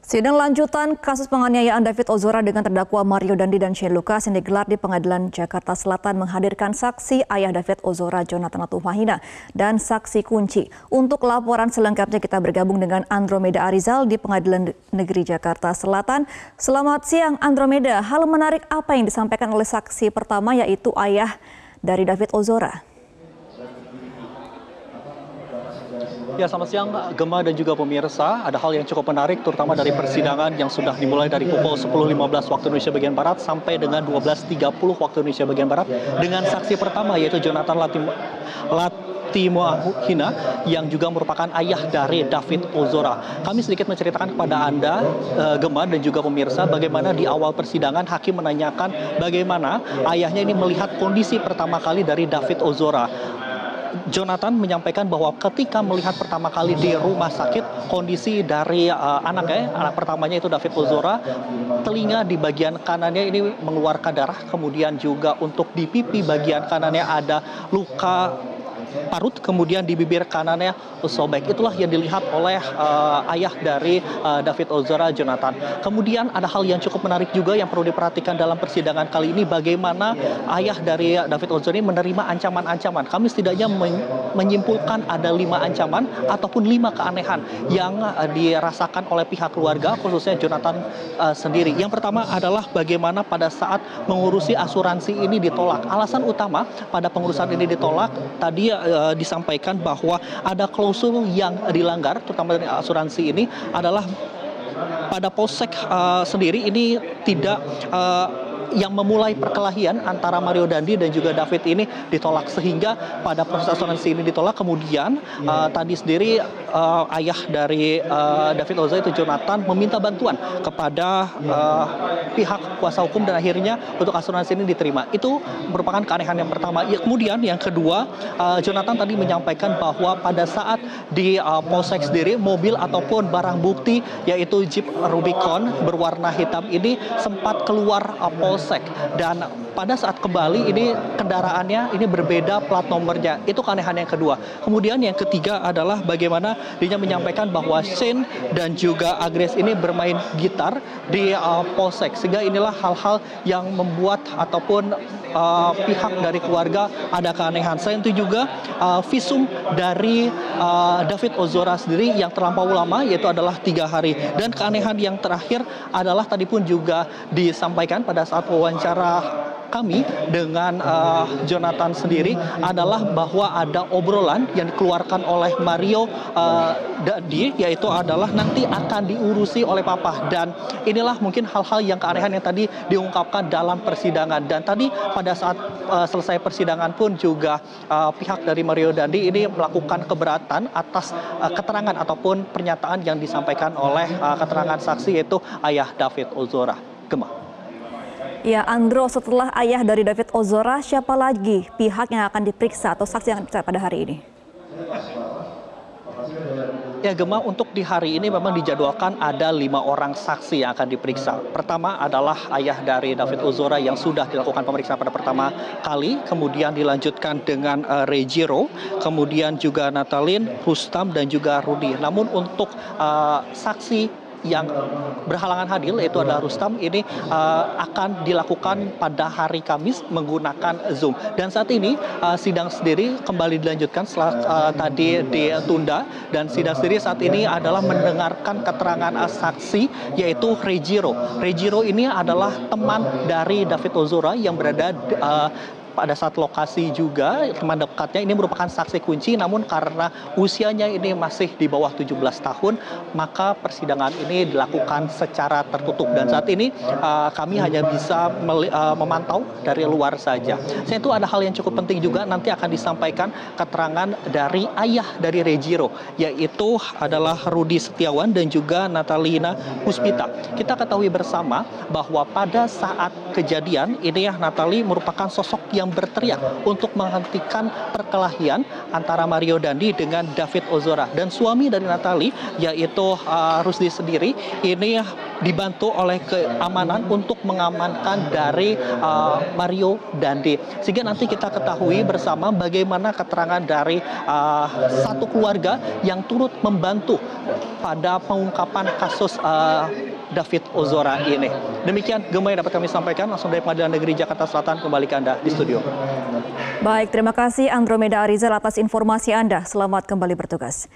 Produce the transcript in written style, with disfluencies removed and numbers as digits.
Sidang lanjutan kasus penganiayaan David Ozora dengan terdakwa Mario Dandi dan Shane Lucas yang digelar di Pengadilan Jakarta Selatan menghadirkan saksi ayah David Ozora, Jonathan Latumahina, dan saksi kunci. Untuk laporan selengkapnya kita bergabung dengan Andromeda Arizal di Pengadilan Negeri Jakarta Selatan. Selamat siang Andromeda, hal menarik apa yang disampaikan oleh saksi pertama yaitu ayah dari David Ozora? Ya, selamat siang Gemma dan juga pemirsa. Ada hal yang cukup menarik terutama dari persidangan yang sudah dimulai dari pukul 10.15 waktu Indonesia bagian Barat sampai dengan 12.30 waktu Indonesia bagian Barat dengan saksi pertama yaitu Jonathan Latumahina yang juga merupakan ayah dari David Ozora. Kami sedikit menceritakan kepada Anda, Gemma dan juga pemirsa, bagaimana di awal persidangan hakim menanyakan bagaimana ayahnya ini melihat kondisi pertama kali dari David Ozora. Jonathan menyampaikan bahwa ketika melihat pertama kali di rumah sakit kondisi dari anak pertamanya itu David Ozora, telinga di bagian kanannya ini mengeluarkan darah, kemudian juga untuk di pipi bagian kanannya ada luka parut, kemudian di bibir kanannya sobek. Itulah yang dilihat oleh ayah dari David Ozora, Jonathan. Kemudian ada hal yang cukup menarik juga yang perlu diperhatikan dalam persidangan kali ini, bagaimana ayah dari David Ozora ini menerima ancaman-ancaman. Kami setidaknya menyimpulkan ada 5 ancaman ataupun 5 keanehan yang dirasakan oleh pihak keluarga, khususnya Jonathan sendiri. Yang pertama adalah bagaimana pada saat mengurusi asuransi ini ditolak. Alasan utama pada pengurusan ini ditolak tadi disampaikan bahwa ada klausul yang dilanggar, terutama dari asuransi ini adalah pada polsek sendiri ini tidak yang memulai perkelahian antara Mario Dandi dan juga David ini ditolak, sehingga pada proses asuransi ini ditolak. Kemudian tadi sendiri ayah dari David Ozora itu Jonathan meminta bantuan kepada pihak kuasa hukum dan akhirnya untuk asuransi ini diterima. Itu merupakan keanehan yang pertama. Ya, kemudian yang kedua, Jonathan tadi menyampaikan bahwa pada saat di polsek sendiri mobil ataupun barang bukti yaitu Jeep Rubicon berwarna hitam ini sempat keluar polsek, dan pada saat kembali ini kendaraannya ini berbeda plat nomornya. Itu keanehan yang kedua. Kemudian yang ketiga adalah bagaimana dia menyampaikan bahwa Shane dan juga Agnes ini bermain gitar di polsek, sehingga inilah hal-hal yang membuat ataupun pihak dari keluarga ada keanehan. Selain itu juga visum dari David Ozora sendiri yang terlampau lama, yaitu adalah 3 hari. Dan keanehan yang terakhir adalah tadi pun juga disampaikan pada saat wawancara kami dengan Jonathan sendiri adalah bahwa ada obrolan yang dikeluarkan oleh Mario Dandi, yaitu adalah nanti akan diurusi oleh papa. Dan inilah mungkin hal-hal yang keanehan yang tadi diungkapkan dalam persidangan. Dan tadi pada saat selesai persidangan pun juga pihak dari Mario Dandi ini melakukan keberatan atas keterangan ataupun pernyataan yang disampaikan oleh keterangan saksi yaitu ayah David Ozora. Gemma. Ya, Andro, setelah ayah dari David Ozora, siapa lagi pihak yang akan diperiksa atau saksi yang akan diperiksa pada hari ini? Ya, Gemma, untuk di hari ini memang dijadwalkan ada 5 orang saksi yang akan diperiksa. Pertama adalah ayah dari David Ozora yang sudah dilakukan pemeriksaan pada pertama kali, kemudian dilanjutkan dengan Rejiro, kemudian juga Natalin, Rustam, dan juga Rudi. Namun untuk saksi yang berhalangan hadir yaitu adalah Rustam ini akan dilakukan pada hari Kamis menggunakan Zoom. Dan saat ini sidang sendiri kembali dilanjutkan setelah tadi ditunda, dan sidang sendiri saat ini adalah mendengarkan keterangan saksi yaitu Rejiro. Rejiro ini adalah teman dari David Ozora yang berada pada saat lokasi juga, teman dekatnya ini merupakan saksi kunci, namun karena usianya ini masih di bawah 17 tahun, maka persidangan ini dilakukan secara tertutup. Dan saat ini kami hanya bisa memantau dari luar saja. Selain itu ada hal yang cukup penting juga, nanti akan disampaikan keterangan dari ayah dari Rejiro, yaitu adalah Rudi Setiawan dan juga Natalina Puspita. Kita ketahui bersama bahwa pada saat kejadian ini Natali merupakan sosok yang yang berteriak untuk menghentikan perkelahian antara Mario Dandi dengan David Ozora. Dan suami dari Natalie, yaitu Rusdi sendiri, ini dibantu oleh keamanan untuk mengamankan dari Mario Dandi. Sehingga nanti kita ketahui bersama bagaimana keterangan dari satu keluarga yang turut membantu pada pengungkapan kasus David Ozora ini. Demikian Gemma yang dapat kami sampaikan langsung dari Pengadilan Negeri Jakarta Selatan. Kembali ke Anda di studio. Baik, terima kasih Andromeda Arizal atas informasi Anda. Selamat kembali bertugas.